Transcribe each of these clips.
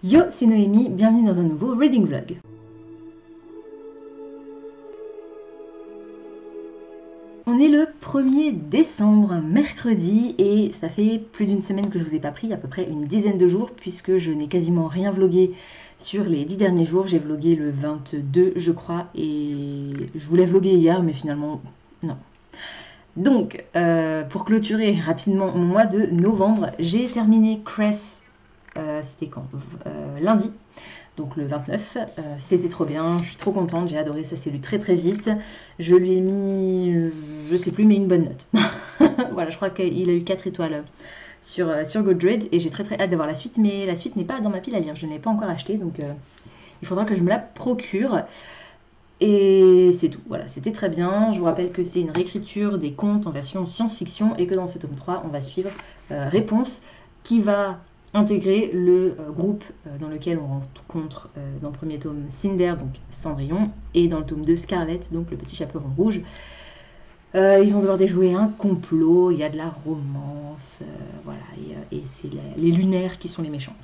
Yo, c'est Noémie, bienvenue dans un nouveau reading vlog. On est le 1er décembre, mercredi, et ça fait plus d'une semaine que je vous ai pas pris, à peu près une dizaine de jours, puisque je n'ai quasiment rien vlogué sur les 10 derniers jours. J'ai vlogué le 22, je crois, et je voulais vloguer hier, mais finalement, non. Donc, pour clôturer rapidement mon mois de novembre, j'ai terminé Cress, c'était quand lundi, donc le 29, c'était trop bien, je suis trop contente, j'ai adoré, ça s'est lu très très vite. Je lui ai mis, je sais plus, mais une bonne note. Voilà, je crois qu'il a eu 4 étoiles sur Goodreads et j'ai très très hâte d'avoir la suite, mais la suite n'est pas dans ma pile à lire, je ne l'ai pas encore achetée, donc il faudra que je me la procure. Et c'est tout, voilà, c'était très bien. Je vous rappelle que c'est une réécriture des contes en version science-fiction et que dans ce tome 3, on va suivre Réponse qui va intégrer le groupe dans lequel on rencontre dans le premier tome Cinder, donc Cendrillon, et dans le tome 2 Scarlett, donc le petit chaperon rouge. Ils vont devoir déjouer un complot, il y a de la romance, voilà, et c'est les lunaires qui sont les méchants.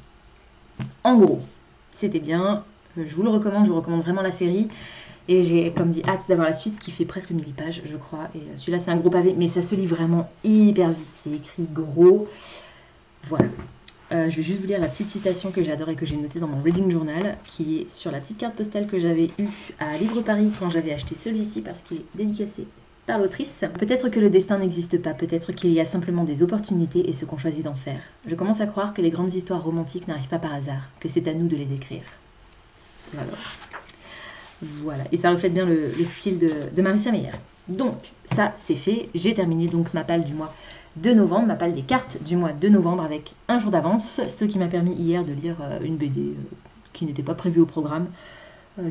En gros, c'était bien, je vous recommande vraiment la série. Et j'ai, comme dit, hâte d'avoir la suite qui fait presque 1000 pages, je crois. Et celui-là, c'est un gros pavé, mais ça se lit vraiment hyper vite. C'est écrit gros. Voilà. Je vais juste vous lire la petite citation que j'adore et que j'ai notée dans mon reading journal, qui est sur la petite carte postale que j'avais eue à Livre Paris quand j'avais acheté celui-ci parce qu'il est dédicacé par l'autrice. Peut-être que le destin n'existe pas, peut-être qu'il y a simplement des opportunités et ce qu'on choisit d'en faire. Je commence à croire que les grandes histoires romantiques n'arrivent pas par hasard, que c'est à nous de les écrire. Voilà. Voilà, et ça reflète bien le style de Marissa Meyer. Donc, ça, c'est fait. J'ai terminé donc ma palle du mois de novembre, ma palle des cartes du mois de novembre avec un jour d'avance, ce qui m'a permis hier de lire une BD qui n'était pas prévue au programme,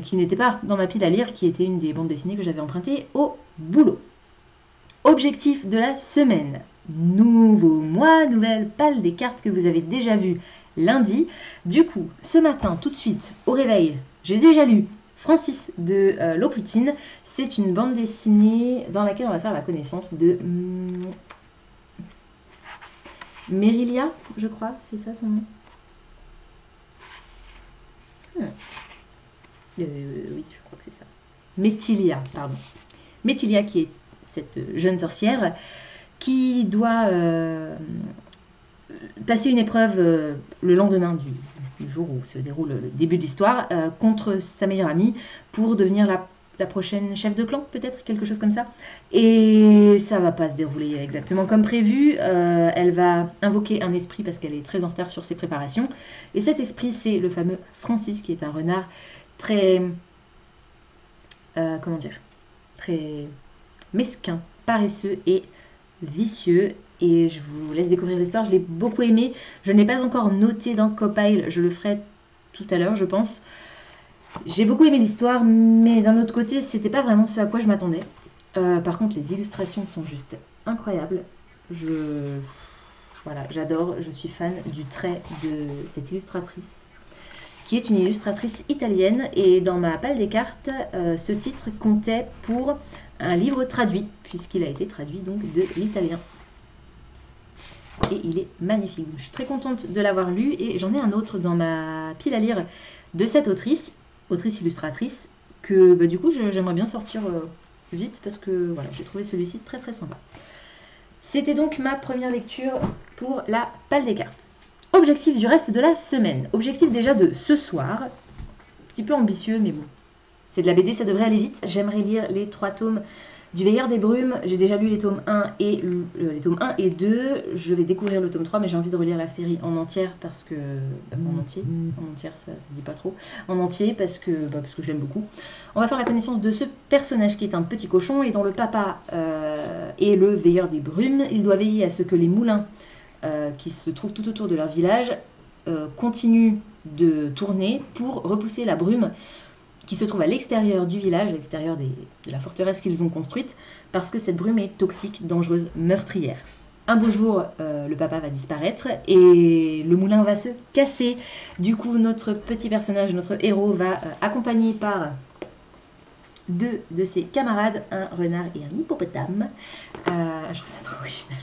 qui n'était pas dans ma pile à lire, qui était une des bandes dessinées que j'avais empruntées au boulot. Objectif de la semaine. Nouveau mois, nouvelle palle des cartes que vous avez déjà vues lundi. Du coup, ce matin, tout de suite, au réveil, j'ai déjà lu Francis de Loputin. C'est une bande dessinée dans laquelle on va faire la connaissance de Merilia, je crois, c'est ça son nom. Oui, je crois que c'est ça. Métilia, pardon. Métilia qui est cette jeune sorcière qui doit passer une épreuve le lendemain du jour où se déroule le début de l'histoire contre sa meilleure amie pour devenir la prochaine chef de clan, peut-être, quelque chose comme ça. Et ça va pas se dérouler exactement comme prévu. Elle va invoquer un esprit parce qu'elle est très en retard sur ses préparations. Et cet esprit, c'est le fameux Francis, qui est un renard très... comment dire, très mesquin, paresseux et vicieux. Et je vous laisse découvrir l'histoire. Je l'ai beaucoup aimé. Je ne l'ai pas encore noté dans Copile. Je le ferai tout à l'heure, je pense. J'ai beaucoup aimé l'histoire, mais d'un autre côté, c'était pas vraiment ce à quoi je m'attendais. Par contre, les illustrations sont juste incroyables. Voilà, j'adore. Je suis fan du trait de cette illustratrice, qui est une illustratrice italienne. Et dans ma palle des cartes, ce titre comptait pour un livre traduit, puisqu'il a été traduit donc de l'italien. Et il est magnifique. Donc, je suis très contente de l'avoir lu et j'en ai un autre dans ma pile à lire de cette autrice illustratrice, que du coup j'aimerais bien sortir vite parce que voilà, j'ai trouvé celui-ci très très sympa. C'était donc ma première lecture pour la palle des cartes. Objectif du reste de la semaine. Objectif déjà de ce soir. Un petit peu ambitieux, mais bon. C'est de la BD, ça devrait aller vite. J'aimerais lire les 3 tomes du Veilleur des Brumes. J'ai déjà lu les tomes 1 et, les tomes 1 et 2. Je vais découvrir le tome 3, mais j'ai envie de relire la série en entière parce que... en entière, ça se dit pas trop. En entier, parce que je l'aime beaucoup. On va faire la connaissance de ce personnage qui est un petit cochon et dont le papa est le Veilleur des Brumes. Il doit veiller à ce que les moulins qui se trouvent tout autour de leur village continuent de tourner pour repousser la brume qui se trouve à l'extérieur du village, à l'extérieur de la forteresse qu'ils ont construite, parce que cette brume est toxique, dangereuse, meurtrière. Un beau jour, le papa va disparaître et le moulin va se casser. Du coup, notre petit personnage, notre héros, va accompagné par 2 de ses camarades, un renard et un hippopotame. Je trouve ça trop original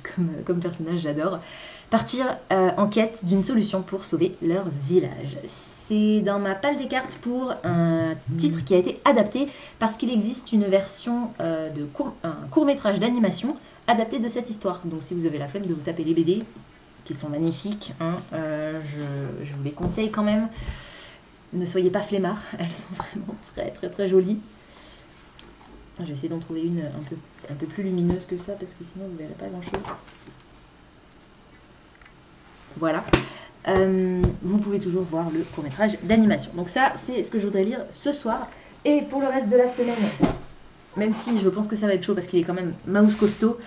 comme personnage, j'adore. partir en quête d'une solution pour sauver leur village. C'est dans ma palle des cartes pour un titre qui a été adapté parce qu'il existe une version un court-métrage d'animation adapté de cette histoire. Donc si vous avez la flemme de vous taper les BD, qui sont magnifiques, hein, je vous les conseille quand même. Ne soyez pas flemmards, elles sont vraiment très très très jolies. Je vais essayer d'en trouver une un peu plus lumineuse que ça parce que sinon vous ne verrez pas grand chose. Voilà. Vous pouvez toujours voir le court-métrage d'animation. Donc ça, c'est ce que je voudrais lire ce soir. Et pour le reste de la semaine, même si je pense que ça va être chaud parce qu'il est quand même mouse costaud,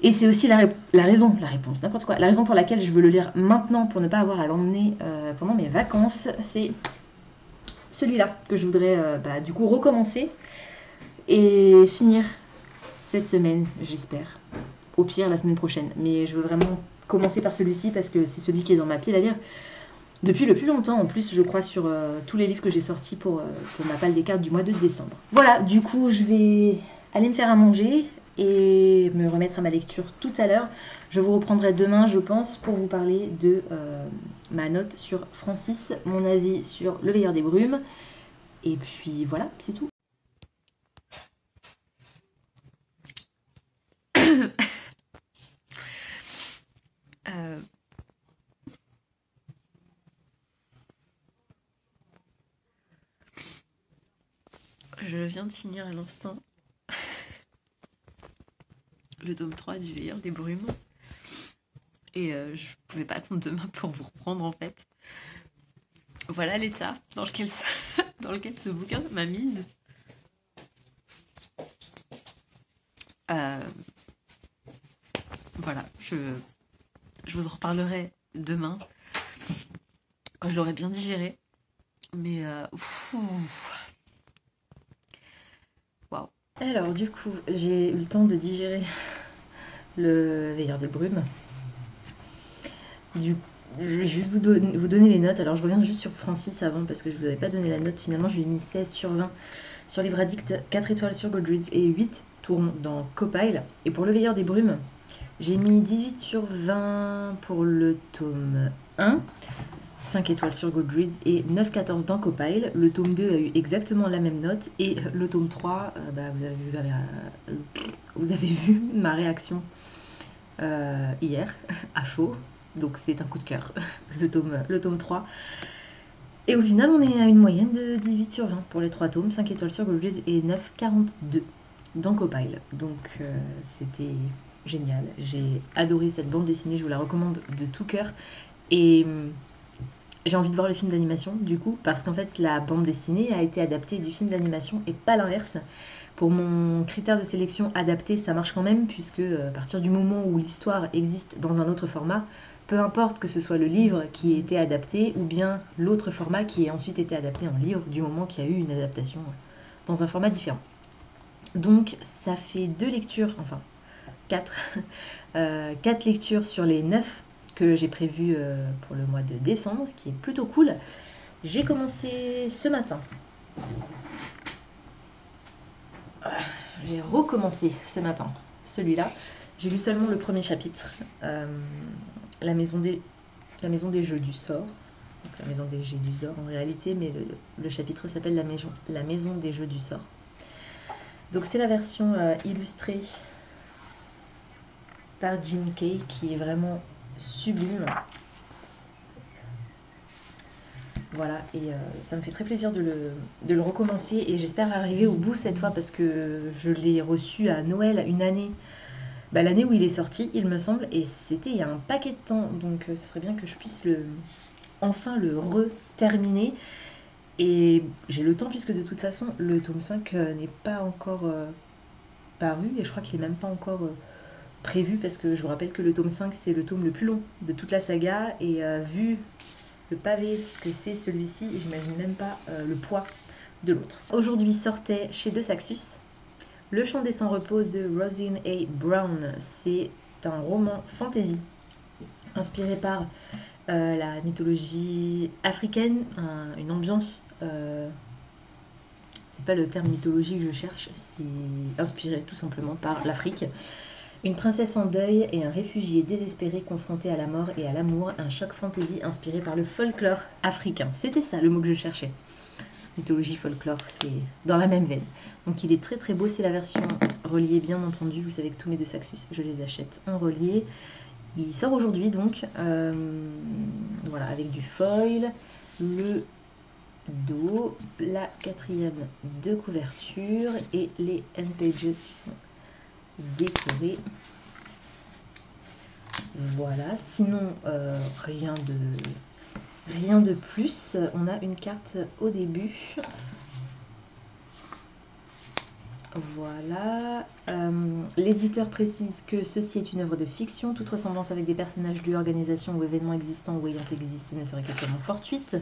et c'est aussi la réponse, n'importe quoi. La raison pour laquelle je veux le lire maintenant pour ne pas avoir à l'emmener pendant mes vacances, c'est celui-là que je voudrais du coup recommencer et finir cette semaine, j'espère. Au pire, la semaine prochaine. Mais je veux vraiment commencer par celui-ci parce que c'est celui qui est dans ma pile à lire depuis le plus longtemps. En plus, je crois, sur tous les livres que j'ai sortis pour ma palle des cartes du mois de décembre. Voilà, du coup, je vais aller me faire à manger et me remettre à ma lecture tout à l'heure. Je vous reprendrai demain, je pense, pour vous parler de ma note sur Francis, mon avis sur Le Veilleur des Brumes. Et puis voilà, c'est tout. Je viens de finir à l'instant le tome 3 du Veilleur des Brumes. Et je pouvais pas attendre demain pour vous reprendre en fait. Voilà l'état dans lequel ce bouquin m'a mise. Voilà, je vous en reparlerai demain quand je l'aurai bien digéré. Mais waouh. Alors du coup, j'ai eu le temps de digérer Le Veilleur des Brumes. Je vais juste vous donner les notes. Alors je reviens juste sur Francis avant parce que je vous avais pas donné la note. Finalement, je lui ai mis 16 sur 20 sur Livre Addict, 4 étoiles sur Goodreads et 8 tournes dans Copile. Et pour Le Veilleur des Brumes, j'ai mis 18 sur 20 pour le tome 1, 5 étoiles sur Goodreads et 9,14 dans Copile. Le tome 2 a eu exactement la même note et le tome 3, vous avez vu ma réaction hier à chaud. Donc c'est un coup de cœur, le tome 3. Et au final, on est à une moyenne de 18 sur 20 pour les 3 tomes, 5 étoiles sur Goodreads et 9,42 dans Copile. Donc c'était génial. J'ai adoré cette bande dessinée, je vous la recommande de tout cœur. Et j'ai envie de voir le film d'animation du coup, parce qu'en fait la bande dessinée a été adaptée du film d'animation et pas l'inverse. Pour mon critère de sélection adapté, ça marche quand même, puisque à partir du moment où l'histoire existe dans un autre format, peu importe que ce soit le livre qui ait été adapté ou bien l'autre format qui ait ensuite été adapté en livre, du moment qu'il y a eu une adaptation dans un format différent. Donc ça fait 2 lectures, enfin 4, 4 lectures sur les 9 que j'ai prévues pour le mois de décembre, ce qui est plutôt cool. J'ai commencé ce matin. J'ai recommencé ce matin celui-là. J'ai lu seulement le premier chapitre, la maison des jeux du sort. Donc, la maison des jeux du sort en réalité, mais le chapitre s'appelle la maison des jeux du sort. Donc c'est la version illustrée par Jim Kay qui est vraiment sublime. Voilà, et ça me fait très plaisir de le recommencer et j'espère arriver au bout cette fois parce que je l'ai reçu à Noël une année, l'année où il est sorti il me semble, et c'était il y a un paquet de temps, donc ce serait bien que je puisse enfin le re-terminer. Et j'ai le temps puisque de toute façon le tome 5 n'est pas encore paru et je crois qu'il n'est même pas encore prévu parce que je vous rappelle que le tome 5 c'est le tome le plus long de toute la saga et vu le pavé que c'est celui-ci, j'imagine même pas le poids de l'autre. Aujourd'hui sortait chez De Saxus Le Chant des Sans-Repos de Rosine A. Brown. C'est un roman fantasy inspiré par la mythologie africaine, une ambiance, c'est pas le terme mythologie que je cherche, c'est inspiré tout simplement par l'Afrique. Une princesse en deuil et un réfugié désespéré confronté à la mort et à l'amour, un choc fantasy inspiré par le folklore africain. C'était ça le mot que je cherchais. Mythologie, folklore, c'est dans la même veine. Donc il est très très beau, c'est la version reliée bien entendu. Vous savez que tous mes deux Saxus, je les achète en relié. Il sort aujourd'hui donc, voilà, avec du foil, le dos, la 4e de couverture et les end pages qui sont décorés. Voilà, sinon rien de plus. On a une carte au début. Voilà. L'éditeur précise que ceci est une œuvre de fiction. Toute ressemblance avec des personnages, lieux, organisations ou événements existants ou ayant existé ne serait qu'actuellement fortuite.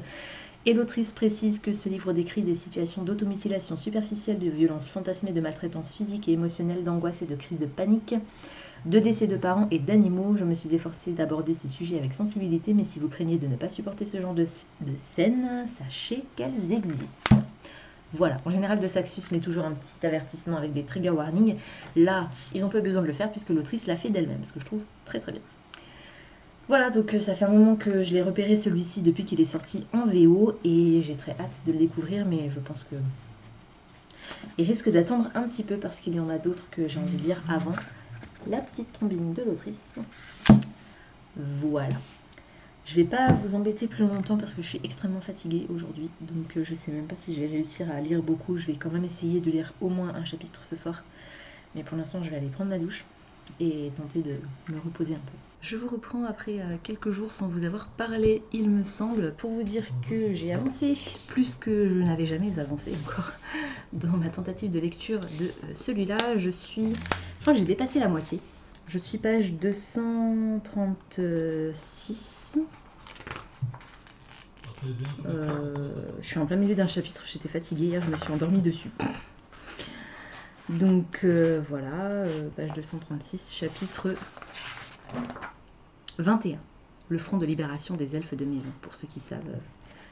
Et l'autrice précise que ce livre décrit des situations d'automutilation superficielle, de violence fantasmée, de maltraitance physique et émotionnelle, d'angoisse et de crise de panique, de décès de parents et d'animaux. Je me suis efforcée d'aborder ces sujets avec sensibilité, mais si vous craignez de ne pas supporter ce genre de scènes, sachez qu'elles existent. Voilà, en général de Saxus met toujours un petit avertissement avec des trigger warnings. Là, ils n'ont pas besoin de le faire puisque l'autrice l'a fait d'elle-même, ce que je trouve très très bien. Voilà, donc ça fait un moment que je l'ai repéré celui-ci depuis qu'il est sorti en VO et j'ai très hâte de le découvrir, mais je pense que il risque d'attendre un petit peu parce qu'il y en a d'autres que j'ai envie de lire avant la petite trombine de l'autrice. Voilà. Je vais pas vous embêter plus longtemps parce que je suis extrêmement fatiguée aujourd'hui, donc je sais même pas si je vais réussir à lire beaucoup. Je vais quand même essayer de lire au moins un chapitre ce soir, mais pour l'instant je vais aller prendre ma douche et tenter de me reposer un peu. Je vous reprends après quelques jours sans vous avoir parlé, il me semble, pour vous dire que j'ai avancé plus que je n'avais jamais avancé encore dans ma tentative de lecture de celui-là. Je crois que j'ai dépassé la moitié. Je suis page 236. Je suis en plein milieu d'un chapitre, j'étais fatiguée hier, je me suis endormie dessus. Donc voilà, page 236, chapitre 21. Le front de libération des elfes de maison, pour ceux qui savent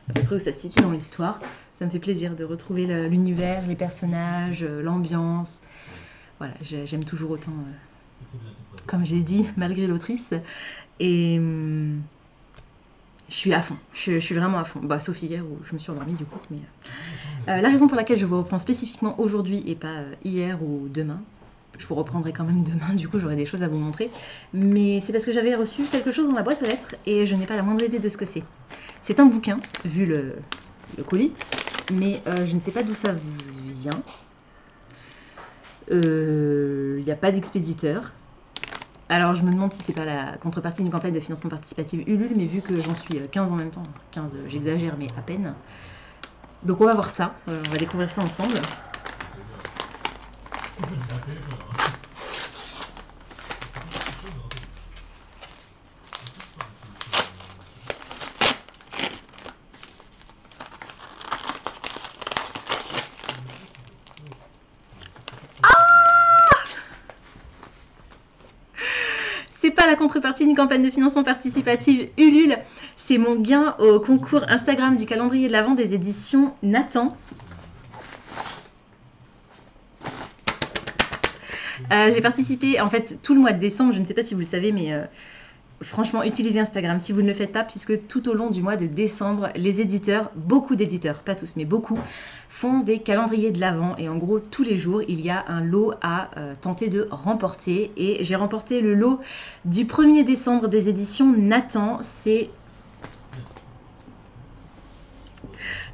à peu près où ça se situe dans l'histoire. Ça me fait plaisir de retrouver l'univers, les personnages, l'ambiance. Voilà, j'aime toujours autant, comme j'ai dit, malgré l'autrice. Et je suis à fond, je suis vraiment à fond. Bah, sauf hier où je me suis endormie du coup. Mais, la raison pour laquelle je vous reprends spécifiquement aujourd'hui et pas hier ou demain, je vous reprendrai quand même demain, du coup j'aurai des choses à vous montrer. Mais c'est parce que j'avais reçu quelque chose dans la boîte aux lettres et je n'ai pas la moindre idée de ce que c'est. C'est un bouquin, vu le colis, mais je ne sais pas d'où ça vient. Il n'y a pas d'expéditeur. Alors je me demande si c'est pas la contrepartie d'une campagne de financement participatif Ulule, mais vu que j'en suis 15 en même temps, 15 j'exagère mais à peine. Donc on va voir ça, on va découvrir ça ensemble. C'est pas la contrepartie d'une campagne de financement participative Ulule, c'est mon gain au concours Instagram du calendrier de l'Avent des éditions Nathan. J'ai participé en fait tout le mois de décembre, je ne sais pas si vous le savez, mais franchement utilisez Instagram si vous ne le faites pas, puisque tout au long du mois de décembre, les éditeurs, beaucoup d'éditeurs, pas tous mais beaucoup, font des calendriers de l'Avent et en gros tous les jours il y a un lot à tenter de remporter et j'ai remporté le lot du 1er décembre des éditions Nathan. C'est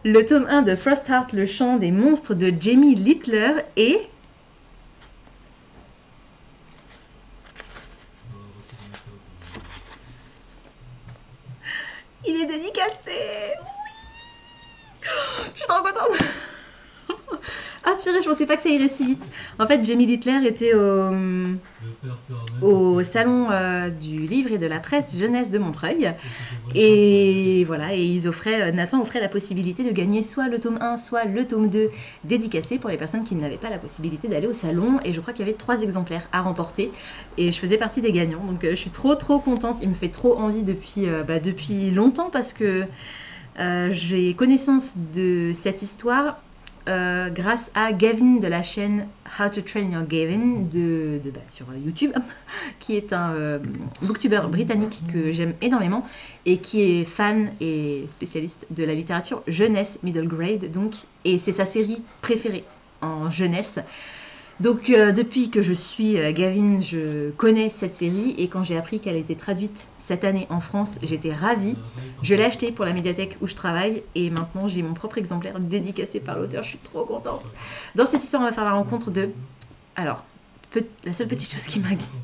le tome 1 de Frostheart, le chant des monstres de Jamie Littler et il est dédicacé. Oui. Je suis trop contente. Ah purée, je pensais pas que ça irait si vite. En fait, Jamie Littler était au salon du livre et de la presse jeunesse de Montreuil. Et voilà, et Nathan offrait la possibilité de gagner soit le tome 1, soit le tome 2 dédicacé pour les personnes qui n'avaient pas la possibilité d'aller au salon. Et je crois qu'il y avait 3 exemplaires à remporter. Et je faisais partie des gagnants. Donc je suis trop contente. Il me fait trop envie depuis longtemps parce que j'ai connaissance de cette histoire grâce à Gavin de la chaîne How to Train Your Gavin sur YouTube, qui est un booktuber britannique que j'aime énormément et qui est fan et spécialiste de la littérature jeunesse, middle grade donc, et c'est sa série préférée en jeunesse. Donc depuis que je suis Gavin, je connais cette série et quand j'ai appris qu'elle était traduite cette année en France, j'étais ravie. Je l'ai achetée pour la médiathèque où je travaille et maintenant j'ai mon propre exemplaire dédicacé par l'auteur, je suis trop contente. Dans cette histoire, on va faire la rencontre de... Alors, la seule petite chose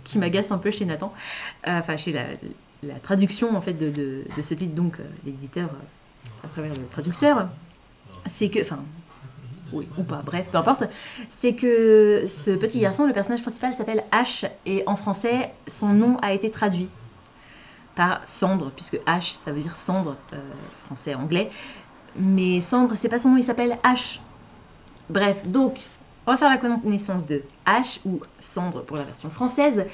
qui m'agace un peu chez Nathan, enfin chez la traduction en fait de ce titre, donc l'éditeur à travers le traducteur, c'est que... Enfin, oui, ou pas, bref, peu importe, c'est que ce petit garçon, le personnage principal s'appelle Ash, et en français, son nom a été traduit par Cendre, puisque Ash, ça veut dire cendre, français, anglais, mais Cendre, c'est pas son nom, il s'appelle Ash. Bref, donc, on va faire la connaissance de Ash, ou Cendre pour la version française,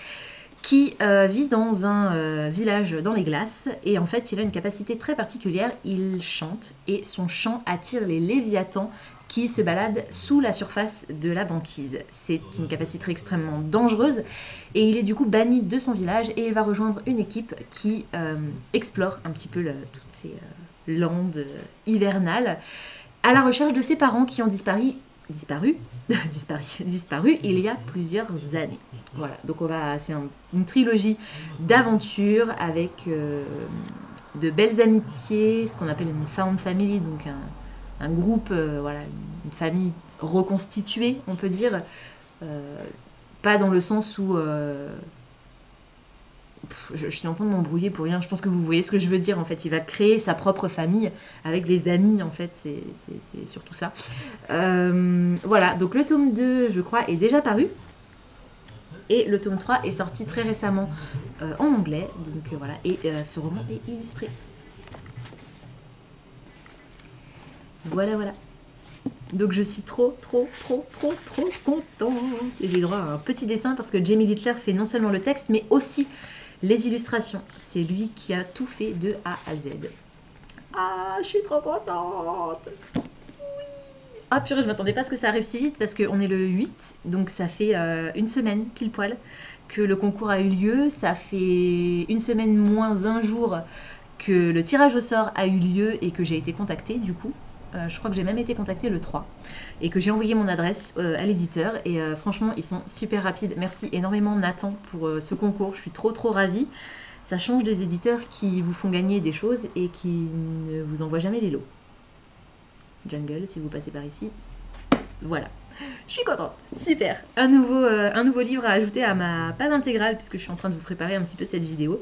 qui vit dans un village dans les glaces, et en fait, il a une capacité très particulière, il chante, et son chant attire les léviathans qui se balade sous la surface de la banquise. C'est une capacité extrêmement dangereuse et il est du coup banni de son village et il va rejoindre une équipe qui explore un petit peu toutes ces landes hivernales à la recherche de ses parents qui ont disparu il y a plusieurs années. Voilà, donc c'est une trilogie d'aventures avec de belles amitiés, ce qu'on appelle une found family, donc un groupe, voilà, une famille reconstituée, on peut dire, pas dans le sens où je suis en train de m'embrouiller pour rien, je pense que vous voyez ce que je veux dire en fait, il va créer sa propre famille avec les amis en fait, c'est surtout ça. Voilà, donc le tome 2 je crois est déjà paru et le tome 3 est sorti très récemment en anglais, donc voilà, et ce roman est illustré. Voilà, voilà. Donc je suis trop contente. Et j'ai droit à un petit dessin parce que Jamie Littler fait non seulement le texte, mais aussi les illustrations. C'est lui qui a tout fait de A à Z. Ah, je suis trop contente. Oui. Ah purée, je m'attendais pas à ce que ça arrive si vite parce qu'on est le 8, donc ça fait une semaine pile poil que le concours a eu lieu. Ça fait une semaine moins un jour que le tirage au sort a eu lieu et que j'ai été contactée du coup. Je crois que j'ai même été contactée le 3 et que j'ai envoyé mon adresse à l'éditeur et franchement ils sont super rapides. Merci énormément Nathan pour ce concours, je suis trop ravie. Ça change des éditeurs qui vous font gagner des choses et qui ne vous envoient jamais les lots. Jungle, si vous passez par ici. Voilà, je suis contente, super. Un nouveau livre à ajouter à ma page intégrale puisque je suis en train de vous préparer un petit peu cette vidéo.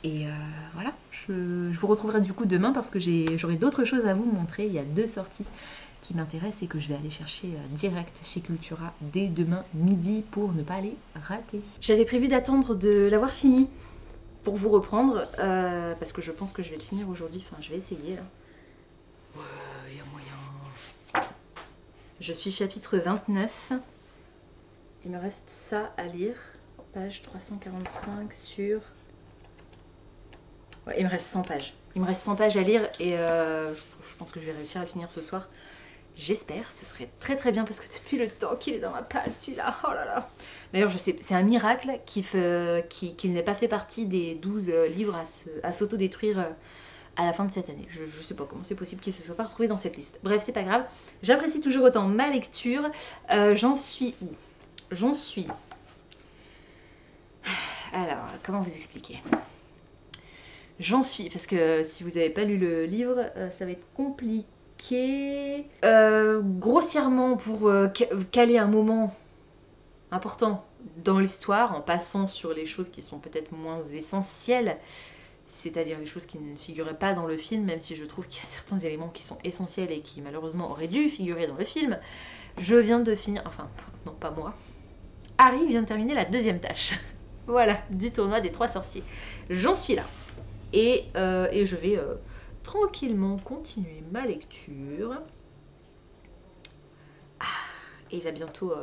Et voilà, je vous retrouverai du coup demain parce que j'aurai d'autres choses à vous montrer. Il y a 2 sorties qui m'intéressent et que je vais aller chercher direct chez Cultura dès demain midi pour ne pas les rater. J'avais prévu d'attendre de l'avoir fini pour vous reprendre parce que je pense que je vais le finir aujourd'hui. Enfin, je vais essayer là. Ouais, il y a moyen. Je suis chapitre 29. Il me reste ça à lire. Page 345 sur... Ouais, il me reste 100 pages. Il me reste 100 pages à lire et je pense que je vais réussir à le finir ce soir. J'espère, ce serait très bien parce que depuis le temps qu'il est dans ma palle celui-là, oh là là. D'ailleurs je sais, c'est un miracle qu'il n'ait pas fait partie des 12 livres à s'auto-détruire à la fin de cette année. Je sais pas comment c'est possible qu'il ne se soit pas retrouvé dans cette liste. Bref, c'est pas grave. J'apprécie toujours autant ma lecture. J'en suis où? J'en suis... Alors, comment vous expliquer? J'en suis, parce que si vous n'avez pas lu le livre, ça va être compliqué. Grossièrement, pour caler un moment important dans l'histoire, en passant sur les choses qui sont peut-être moins essentielles, c'est-à-dire les choses qui ne figuraient pas dans le film, même si je trouve qu'il y a certains éléments qui sont essentiels et qui malheureusement auraient dû figurer dans le film. Je viens de finir, enfin, non pas moi, Harry vient de terminer la 2e tâche. Voilà, du tournoi des 3 sorciers. J'en suis là. Et je vais tranquillement continuer ma lecture. Ah, et il va bientôt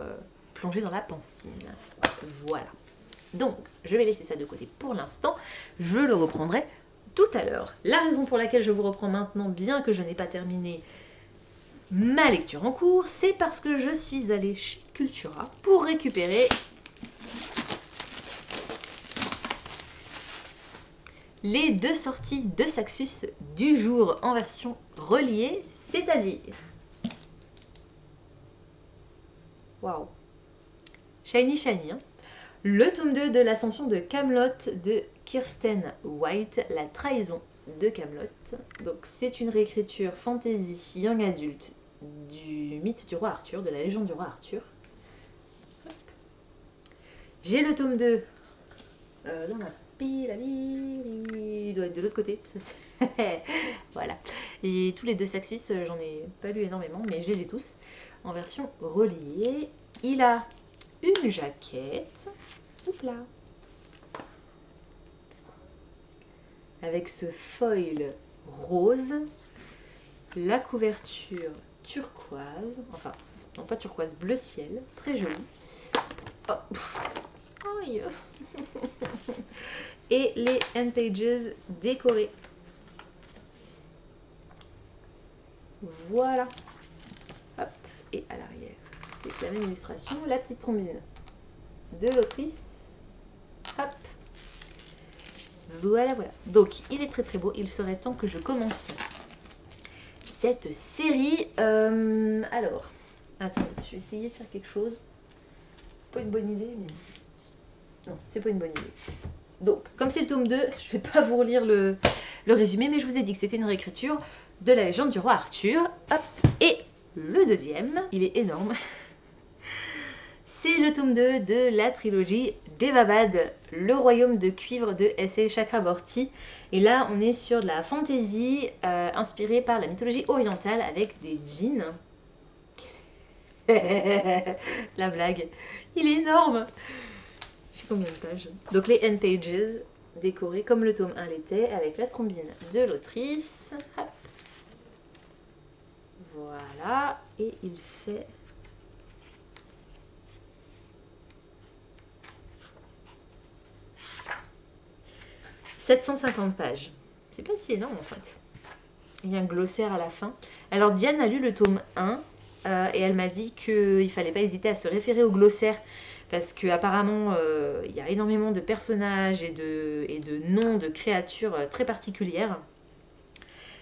plonger dans la pensine. Voilà. Donc, je vais laisser ça de côté pour l'instant. Je le reprendrai tout à l'heure. La raison pour laquelle je vous reprends maintenant, bien que je n'ai pas terminé ma lecture en cours, c'est parce que je suis allée chez Cultura pour récupérer les 2 sorties de Saxus du jour en version reliée, c'est-à-dire... Waouh! Shiny Shiny, hein. Le tome 2 de l'ascension de Camelot de Kirsten White, la trahison de Camelot. Donc c'est une réécriture fantasy young adulte du mythe du roi Arthur, de la légende du roi Arthur. J'ai le tome 2 dans la pile à lire, il doit être de l'autre côté. Voilà. Et tous les 2 Saxus, j'en ai pas lu énormément, mais je les ai tous en version reliée. Il a une jaquette. Hop là. Avec ce foil rose, la couverture turquoise, enfin, non pas turquoise, bleu ciel, très joli. Oh. Aïe. Et les end pages décorés. Voilà. Hop. Et à l'arrière, c'est la même illustration, la petite trombine de l'autrice. Hop. Voilà, voilà. Donc, il est très très beau. Il serait temps que je commence cette série. Alors, attendez, je vais essayer de faire quelque chose. Pas une bonne idée, mais... Non, c'est pas une bonne idée. Donc, comme c'est le tome 2, je vais pas vous relire le résumé, mais je vous ai dit que c'était une réécriture de la légende du roi Arthur. Hop. Et le deuxième, il est énorme. C'est le tome 2 de la trilogie d'Evabad, le royaume de cuivre de S.A. Chakraborty. Et là, on est sur de la fantasy inspirée par la mythologie orientale avec des djinns. La blague. Il est énorme. Il fait combien de pages? Donc les end pages décorés comme le tome 1 l'était avec la trombine de l'autrice. Hop. Voilà. Et il fait... 750 pages. C'est pas si énorme en fait. Il y a un glossaire à la fin. Alors Diane a lu le tome 1 et elle m'a dit qu'il fallait pas hésiter à se référer au glossaire parce qu'apparemment il y a énormément de personnages et de noms de créatures très particulières.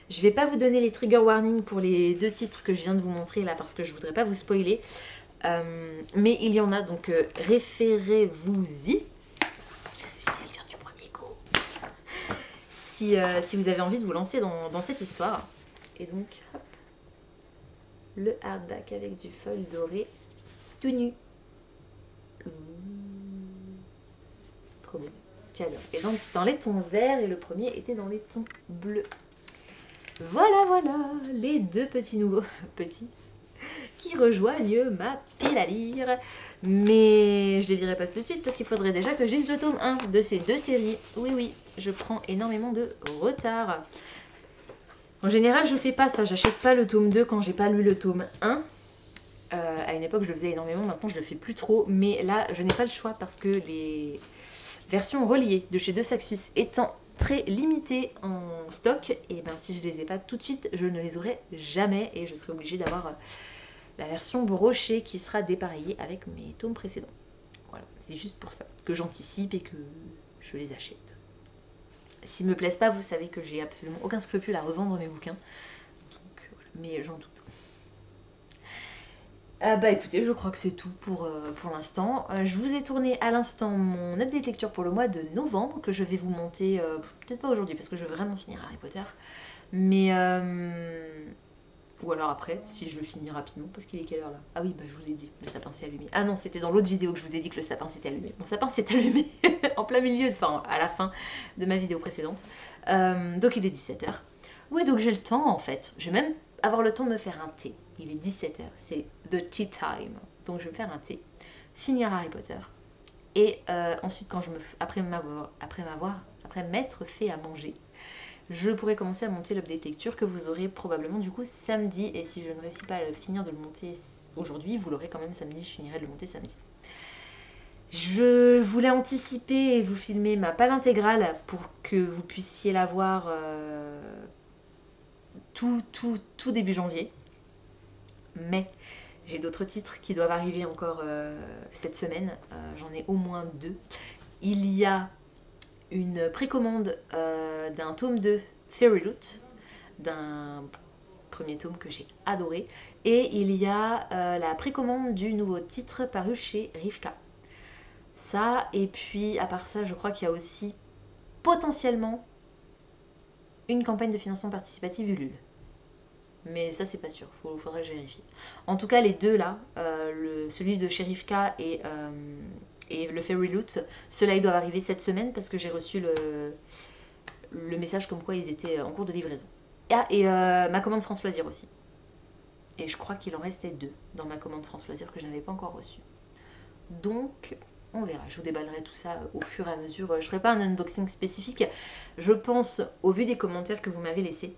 Je vais pas vous donner les trigger warnings pour les 2 titres que je viens de vous montrer là parce que je voudrais pas vous spoiler. Mais il y en a donc référez-vous-y. Si vous avez envie de vous lancer dans cette histoire. Et donc, hop, le hardback avec du foil doré, tout nu. Trop beau, j'adore. Et donc, dans les tons verts, et le premier était dans les tons bleus. Voilà, voilà, les 2 petits nouveaux, petits, qui rejoignent ma pile à lire. Mais je ne les dirai pas tout de suite parce qu'il faudrait déjà que je lise le tome 1 de ces 2 séries. Oui, oui, je prends énormément de retard. En général, je fais pas ça. J'achète pas le tome 2 quand j'ai pas lu le tome 1. À une époque, je le faisais énormément. Maintenant, je le fais plus trop. Mais là, je n'ai pas le choix parce que les versions reliées de chez 2 Saxus étant très limitées en stock, et ben si je les ai pas tout de suite, je ne les aurai jamais et je serai obligée d'avoir... la version brochée qui sera dépareillée avec mes tomes précédents. Voilà, c'est juste pour ça que j'anticipe et que je les achète. S'ils me plaisent pas, vous savez que j'ai absolument aucun scrupule à revendre mes bouquins. Donc voilà, mais j'en doute. Bah écoutez, je crois que c'est tout pour l'instant. Je vous ai tourné à l'instant mon update lecture pour le mois de novembre que je vais vous monter, peut-être pas aujourd'hui parce que je veux vraiment finir Harry Potter. Mais... ou alors après, si je le finis rapidement, parce qu'il est quelle heure là? Ah oui, bah je vous l'ai dit, le sapin s'est allumé. Ah non, c'était dans l'autre vidéo que je vous ai dit que le sapin s'était allumé. Mon sapin s'est allumé en plein milieu, enfin à la fin de ma vidéo précédente. Donc il est 17h. Oui, donc j'ai le temps en fait. Je vais même avoir le temps de me faire un thé. Il est 17h, c'est the tea time. Donc je vais me faire un thé, finir Harry Potter. Et ensuite, quand après m'être fait à manger, je pourrais commencer à monter l'update lecture que vous aurez probablement du coup samedi. Et si je ne réussis pas à le finir de le monter aujourd'hui, vous l'aurez quand même samedi, je finirai de le monter samedi. Je voulais anticiper et vous filmer ma palle intégrale pour que vous puissiez la voir tout début janvier. Mais j'ai d'autres titres qui doivent arriver encore cette semaine. J'en ai au moins 2. Il y a une précommande d'un tome de Fairy Loot, d'un premier tome que j'ai adoré. Et il y a la précommande du nouveau titre paru chez Rivka. Ça, et puis à part ça, je crois qu'il y a aussi potentiellement une campagne de financement participatif Ulule. Mais ça, c'est pas sûr, faudrait que je vérifie. En tout cas, les deux là, celui de chez Rivka et le Fairy Loot, ceux-là, ils doivent arriver cette semaine parce que j'ai reçu le message comme quoi ils étaient en cours de livraison. Et ma commande France Loisir aussi. Et je crois qu'il en restait 2 dans ma commande France Loisir que je n'avais pas encore reçue. Donc, on verra. Je vous déballerai tout ça au fur et à mesure. Je ne ferai pas un unboxing spécifique. Je pense, au vu des commentaires que vous m'avez laissés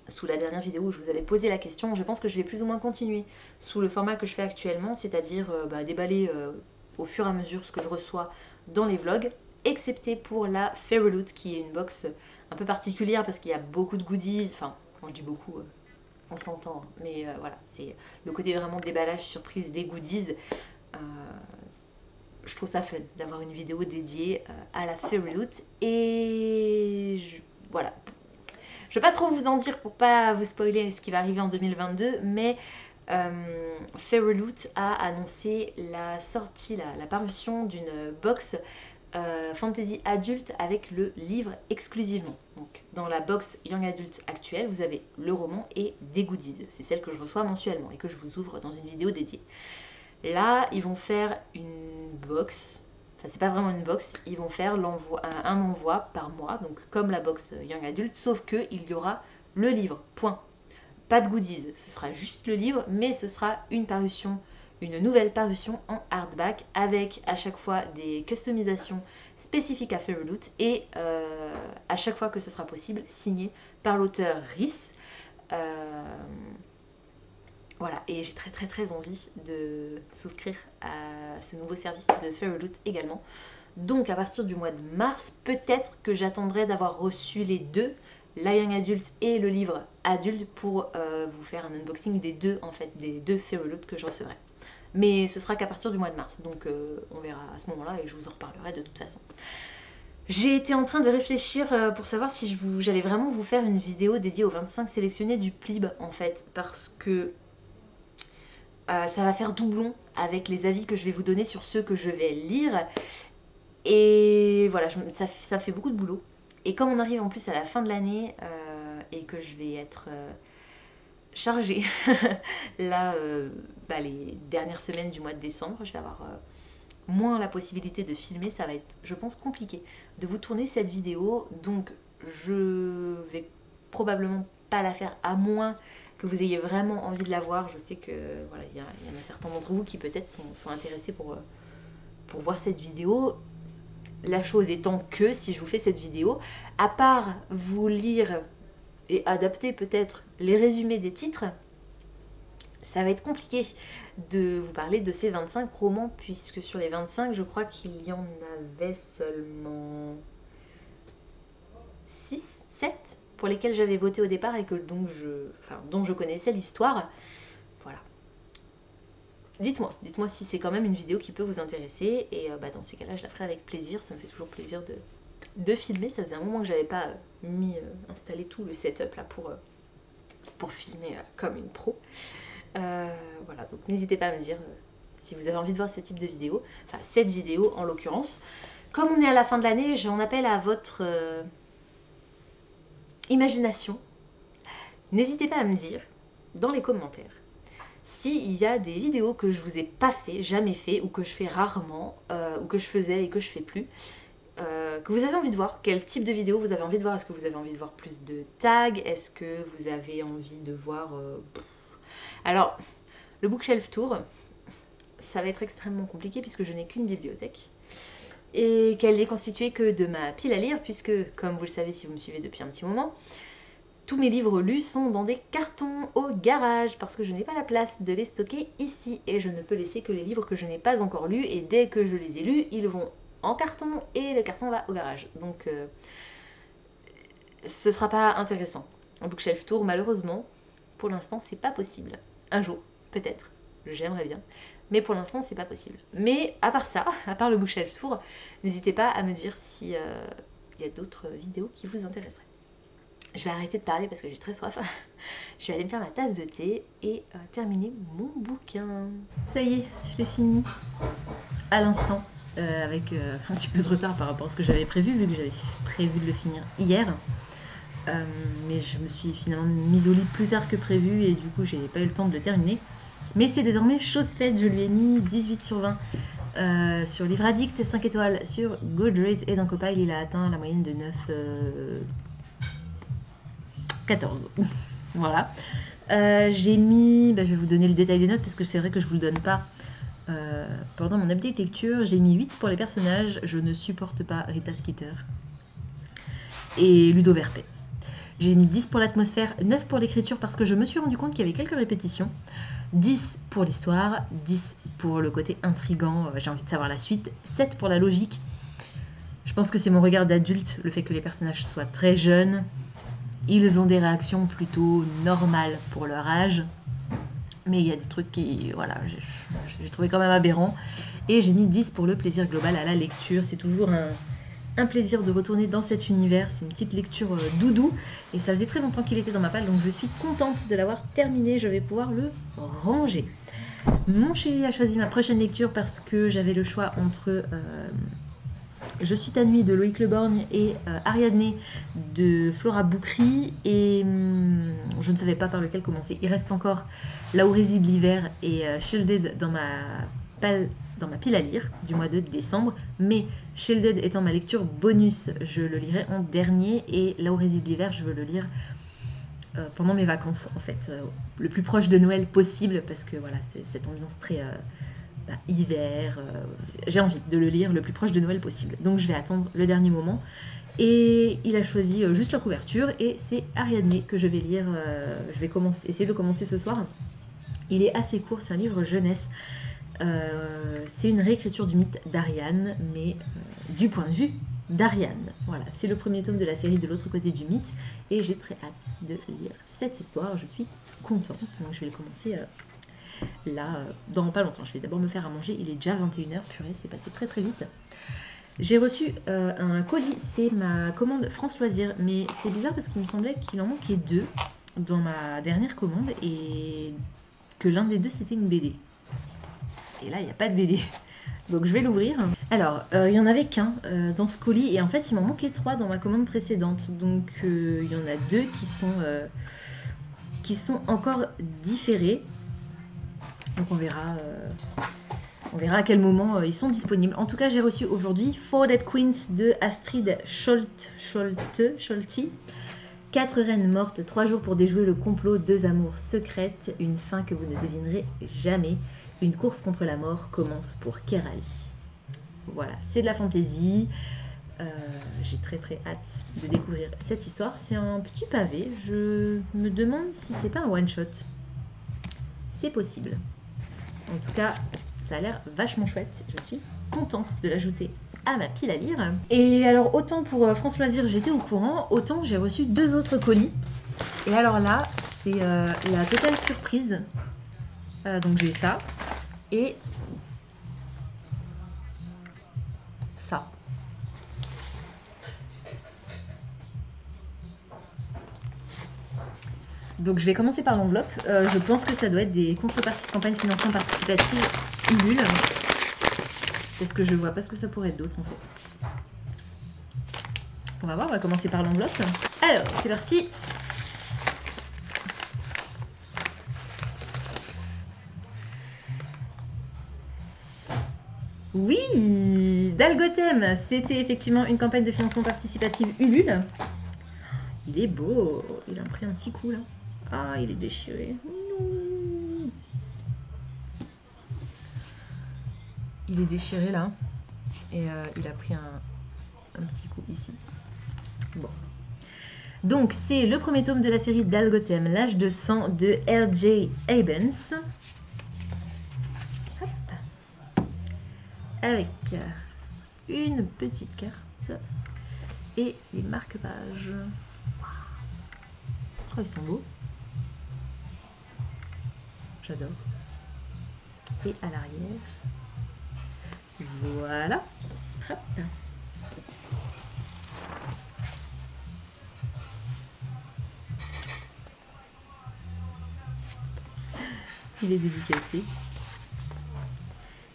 sous la dernière vidéo où je vous avais posé la question, je pense que je vais plus ou moins continuer sous le format que je fais actuellement, c'est-à-dire déballer au fur et à mesure ce que je reçois dans les vlogs, excepté pour la Fairy Loot qui est une box un peu particulière parce qu'il y a beaucoup de goodies. Enfin, quand je dis beaucoup, on s'entend, mais voilà, c'est le côté vraiment déballage surprise des goodies. Je trouve ça fun d'avoir une vidéo dédiée à la Fairy Loot. Et voilà. Je ne vais pas trop vous en dire pour pas vous spoiler ce qui va arriver en 2022, mais Fairy Loot a annoncé la sortie, la parution d'une box fantasy adulte avec le livre exclusivement. Donc dans la box Young Adult actuelle, vous avez le roman et des goodies. C'est celle que je reçois mensuellement et que je vous ouvre dans une vidéo dédiée. Là, ils vont faire une box, enfin c'est pas vraiment une box, ils vont faire un envoi par mois, donc comme la box Young Adult, sauf qu'il y aura le livre, point. Pas de goodies, ce sera juste le livre, mais ce sera une parution, une nouvelle parution en hardback avec à chaque fois des customisations spécifiques à Fairy Loot et à chaque fois que ce sera possible, signé par l'auteur Rhys. Voilà, et j'ai très envie de souscrire à ce nouveau service de Fairy Loot également. Donc à partir du mois de mars, peut-être que j'attendrai d'avoir reçu les deux, la Young Adult et le livre adulte, pour vous faire un unboxing des deux en fait, des deux Fairy Loot que je recevrai. Mais ce sera qu'à partir du mois de mars, donc on verra à ce moment-là et je vous en reparlerai de toute façon. J'ai été en train de réfléchir pour savoir si j'allais vraiment vous faire une vidéo dédiée aux 25 sélectionnés du PLIB en fait, parce que ça va faire doublon avec les avis que je vais vous donner sur ceux que je vais lire. Et voilà, ça me fait beaucoup de boulot. Et comme on arrive en plus à la fin de l'année et que je vais être chargée là, les dernières semaines du mois de décembre, je vais avoir moins la possibilité de filmer. Ça va être, je pense, compliqué de vous tourner cette vidéo. Donc je vais probablement pas la faire à moins que vous ayez vraiment envie de la voir. Je sais que voilà, il y en a certains d'entre vous qui peut-être sont intéressés pour voir cette vidéo. La chose étant que si je vous fais cette vidéo, à part vous lire et adapter peut-être les résumés des titres, ça va être compliqué de vous parler de ces 25 romans, puisque sur les 25, je crois qu'il y en avait seulement 6, 7 pour lesquels j'avais voté au départ et que dont je connaissais l'histoire. Voilà. Dites-moi si c'est quand même une vidéo qui peut vous intéresser, et dans ces cas-là, je la ferai avec plaisir. Ça me fait toujours plaisir de filmer. Ça faisait un moment que j'avais pas installé tout le setup là pour filmer comme une pro. Voilà, donc n'hésitez pas à me dire si vous avez envie de voir ce type de vidéo, enfin cette vidéo en l'occurrence. Comme on est à la fin de l'année, j'en appelle à votre imagination. N'hésitez pas à me dire dans les commentaires s'il y a des vidéos que je vous ai pas fait, jamais fait, ou que je fais rarement, ou que je faisais et que je fais plus, que vous avez envie de voir. Quel type de vidéo vous avez envie de voir? Est-ce que vous avez envie de voir plus de tags? Est-ce que vous avez envie de voir... Alors, le bookshelf tour, ça va être extrêmement compliqué puisque je n'ai qu'une bibliothèque et qu'elle n'est constituée que de ma pile à lire, puisque, comme vous le savez si vous me suivez depuis un petit moment, tous mes livres lus sont dans des cartons au garage parce que je n'ai pas la place de les stocker ici et je ne peux laisser que les livres que je n'ai pas encore lus, et dès que je les ai lus, ils vont en carton et le carton va au garage. Donc ce sera pas intéressant. Un bookshelf tour, malheureusement, pour l'instant, c'est pas possible. un jour, peut-être, j'aimerais bien. Mais pour l'instant, c'est pas possible. Mais à part ça, à part le bouche à tour, n'hésitez pas à me dire si y a d'autres vidéos qui vous intéresseraient. Je vais arrêter de parler parce que j'ai très soif. Je vais aller me faire ma tasse de thé et terminer mon bouquin. Ça y est, je l'ai fini à l'instant, avec un petit peu de retard par rapport à ce que j'avais prévu, vu que j'avais prévu de le finir hier. Mais je me suis finalement mise au lit plus tard que prévu et du coup j'ai pas eu le temps de le terminer. Mais c'est désormais chose faite, je lui ai mis 18 sur 20 sur Livre Addict, 5 étoiles sur Goodreads et dans Copile il a atteint la moyenne de 9, 14. Voilà. J'ai mis, je vais vous donner le détail des notes parce que c'est vrai que je vous le donne pas pendant mon update lecture. J'ai mis 8 pour les personnages, je ne supporte pas Rita Skeeter et Ludo Verpet. J'ai mis 10 pour l'atmosphère, 9 pour l'écriture parce que je me suis rendu compte qu'il y avait quelques répétitions, 10 pour l'histoire, 10 pour le côté intriguant, j'ai envie de savoir la suite, 7 pour la logique. Je pense que c'est mon regard d'adulte, le fait que les personnages soient très jeunes. Ils ont des réactions plutôt normales pour leur âge. Mais il y a des trucs qui, voilà, j'ai trouvé quand même aberrants. Et j'ai mis 10 pour le plaisir global à la lecture. C'est toujours un plaisir de retourner dans cet univers. C'est une petite lecture doudou. Et ça faisait très longtemps qu'il était dans ma palle. Donc je suis contente de l'avoir terminé. Je vais pouvoir le ranger. Mon chéri a choisi ma prochaine lecture parce que j'avais le choix entre... Je suis ta nuit de Loïc Leborgne et Ariadné de Flora Boukry et je ne savais pas par lequel commencer. Il reste encore Là où réside l'hiver et Shielded dans ma pile à lire du mois de décembre, mais Shielded étant ma lecture bonus, je le lirai en dernier et Là où réside l'hiver, je veux le lire pendant mes vacances en fait, le plus proche de Noël possible parce que voilà, c'est cette ambiance très... hiver, j'ai envie de le lire le plus proche de Noël possible. Donc je vais attendre le dernier moment. Et il a choisi juste la couverture et c'est Ariadné que je vais lire. Je vais essayer de le commencer ce soir. Il est assez court, c'est un livre jeunesse. C'est une réécriture du mythe d'Ariane, mais du point de vue d'Ariane. Voilà, c'est le premier tome de la série de l'autre côté du mythe et j'ai très hâte de lire cette histoire. Je suis contente, donc je vais le commencer là, dans pas longtemps. Je vais d'abord me faire à manger, il est déjà 21h, purée, c'est passé très très vite. J'ai reçu un colis, c'est ma commande France Loisirs, mais c'est bizarre parce qu'il me semblait qu'il en manquait 2 dans ma dernière commande et que l'un des 2 c'était une BD. Et là, il n'y a pas de BD. Donc je vais l'ouvrir. Alors, il n'y en avait qu'un dans ce colis et en fait, il m'en manquait 3 dans ma commande précédente. Donc il y en a 2 qui sont encore différés. Donc on verra à quel moment ils sont disponibles. En tout cas, j'ai reçu aujourd'hui Four Dead Queens de Astrid Scholti. 4 reines mortes, 3 jours pour déjouer le complot, 2 amours secrètes, une fin que vous ne devinerez jamais. Une course contre la mort commence pour Kerali. Voilà, c'est de la fantaisie. J'ai très très hâte de découvrir cette histoire. C'est un petit pavé. Je me demande si c'est pas un one-shot. C'est possible. En tout cas, ça a l'air vachement chouette. Je suis contente de l'ajouter à ma pile à lire. Et alors, autant pour France Loisirs, j'étais au courant, autant j'ai reçu 2 autres colis. Et alors là, c'est la totale surprise. Donc j'ai ça. Et ça. Donc je vais commencer par l'enveloppe. Je pense que ça doit être des contreparties de campagne financement participative Ulule. Parce que je vois pas ce que ça pourrait être d'autre en fait. On va voir, on va commencer par l'enveloppe. Alors, c'est parti. Oui, Dalgothème, c'était effectivement une campagne de financement participatif Ulule. Il est beau, il a pris un petit coup là. Ah, il est déchiré. Non. Il est déchiré là. Et il a pris un petit coup ici. Bon. Donc, c'est le premier tome de la série Dalgothème, l'âge de sang de R.J. Abrams. Hop. Avec une petite carte et les marque-pages. Oh, ils sont beaux. j'adore. Et à l'arrière. Voilà. Hop. Il est dédicacé.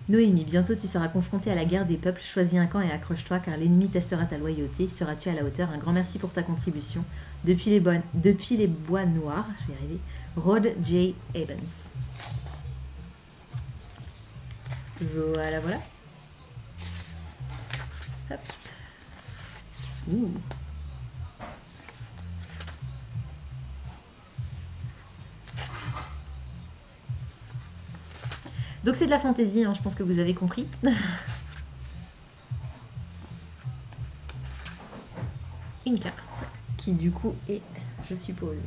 Noémie, bientôt tu seras confrontée à la guerre des peuples. Choisis un camp et accroche-toi car l'ennemi testera ta loyauté. Seras-tu à la hauteur? Un grand merci pour ta contribution. Depuis les bois noirs, je vais y arriver. Rod J. Evans. Voilà, voilà. Hop. Ouh. Donc c'est de la fantaisie, hein, je pense que vous avez compris. Une carte qui du coup est, je suppose,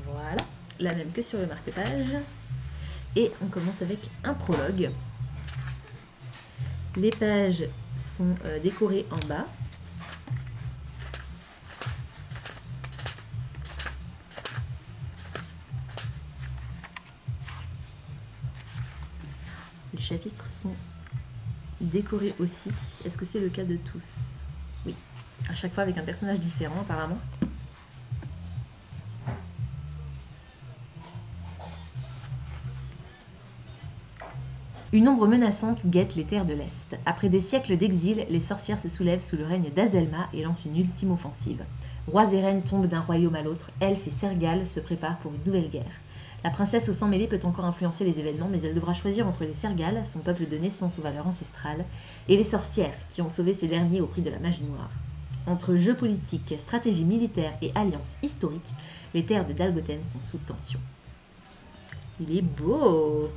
voilà, la même que sur le marque-page. Et on commence avec un prologue. Les pages sont décorées en bas. Les chapitres sont décorés aussi. Est-ce que c'est le cas de tous? Oui. À chaque fois avec un personnage différent apparemment. Une ombre menaçante guette les terres de l'Est. Après des siècles d'exil, les sorcières se soulèvent sous le règne d'Azelma et lancent une ultime offensive. Rois et reines tombent d'un royaume à l'autre, elfes et Sergal se préparent pour une nouvelle guerre. La princesse au sang mêlé peut encore influencer les événements, mais elle devra choisir entre les Sergal, son peuple de naissance aux valeurs ancestrales, et les sorcières, qui ont sauvé ces derniers au prix de la magie noire. Entre jeux politiques, stratégie militaire et alliances historiques, les terres de Dalgotem sont sous tension. Il est beau!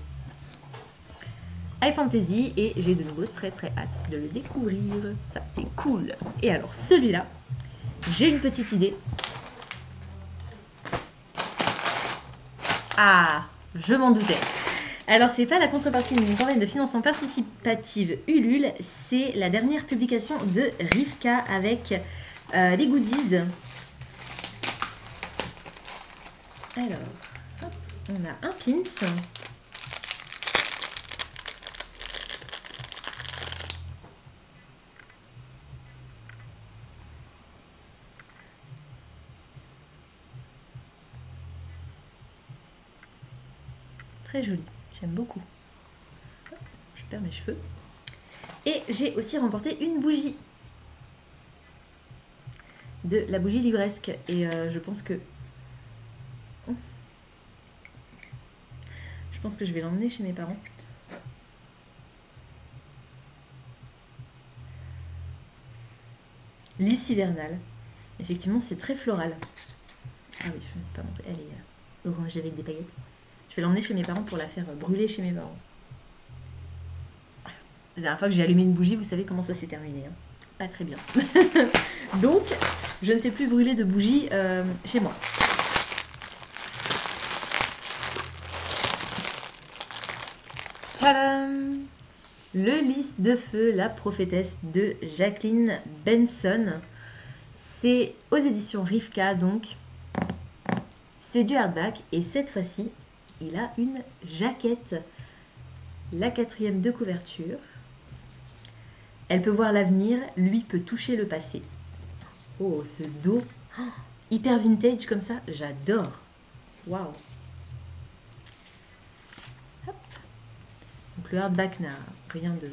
High Fantasy, et j'ai de nouveau très très hâte de le découvrir. Ça, c'est cool! Et alors, celui-là, j'ai une petite idée. Ah, je m'en doutais. Alors, c'est pas la contrepartie d'une campagne de financement participative Ulule, c'est la dernière publication de Rivka avec les goodies. Alors, hop, on a un pins. Très joli, j'aime beaucoup. Je perds mes cheveux. Et j'ai aussi remporté une bougie. De la bougie livresque. Et je pense que... Je pense que je vais l'emmener chez mes parents. Lys hivernale. Effectivement, c'est très floral. Ah oui, je ne sais pas montrer. Elle est orange avec des paillettes. Je vais l'emmener chez mes parents pour la faire brûler chez mes parents. La dernière fois que j'ai allumé une bougie, vous savez comment ça s'est terminé. Hein. Pas très bien. Donc, je ne fais plus brûler de bougies chez moi. Tadam! Le lys de feu, la prophétesse de Jacqueline Benson. C'est aux éditions Rivka, donc. C'est du hardback et cette fois-ci, il a une jaquette. La 4e de couverture. Elle peut voir l'avenir, lui peut toucher le passé. Oh, ce dos hyper vintage comme ça, j'adore. Waouh. Donc le hardback n'a rien de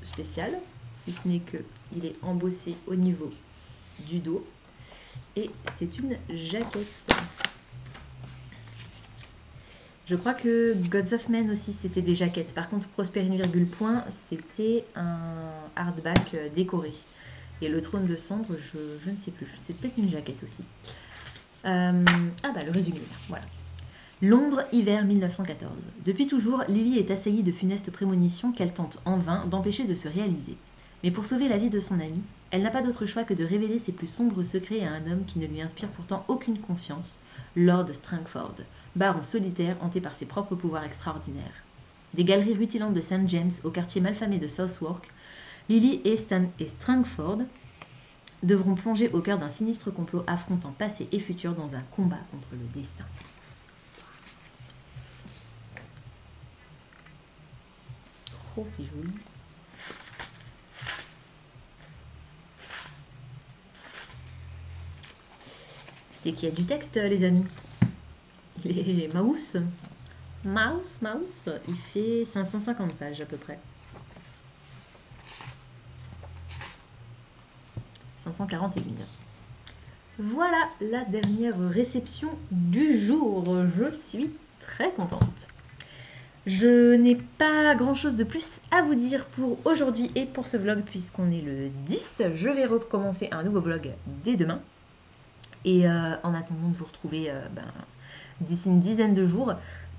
spécial, si ce n'est qu'il est embossé au niveau du dos. Et c'est une jaquette. Je crois que Gods of Men aussi, c'était des jaquettes. Par contre, Prosper Point, c'était un hardback décoré. Et le trône de cendre, je ne sais plus. C'est peut-être une jaquette aussi. Ah bah, le résumé, là. Voilà. Londres, hiver 1914. Depuis toujours, Lily est assaillie de funestes prémonitions qu'elle tente en vain d'empêcher de se réaliser. Mais pour sauver la vie de son amie, elle n'a pas d'autre choix que de révéler ses plus sombres secrets à un homme qui ne lui inspire pourtant aucune confiance, Lord Strangford, baron solitaire hanté par ses propres pouvoirs extraordinaires. Des galeries rutilantes de St. James au quartier malfamé de Southwark, Lily et Strangford devront plonger au cœur d'un sinistre complot affrontant passé et futur dans un combat contre le destin. trop, c'est joli. C'est qu'il y a du texte, les amis. Les Mouse, il fait 550 pages à peu près. 541. Voilà la dernière réception du jour. Je suis très contente. Je n'ai pas grand chose de plus à vous dire pour aujourd'hui et pour ce vlog puisqu'on est le 10. Je vais recommencer un nouveau vlog dès demain. Et en attendant de vous retrouver d'ici une dizaine de jours.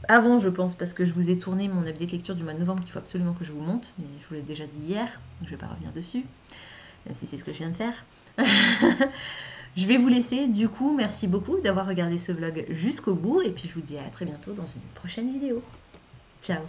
Avant, je pense, parce que je vous ai tourné mon update lecture du mois de novembre qu'il faut absolument que je vous monte. Mais je vous l'ai déjà dit hier, donc je ne vais pas revenir dessus. Même si c'est ce que je viens de faire. Je vais vous laisser, du coup, merci beaucoup d'avoir regardé ce vlog jusqu'au bout. Et puis je vous dis à très bientôt dans une prochaine vidéo. Ciao!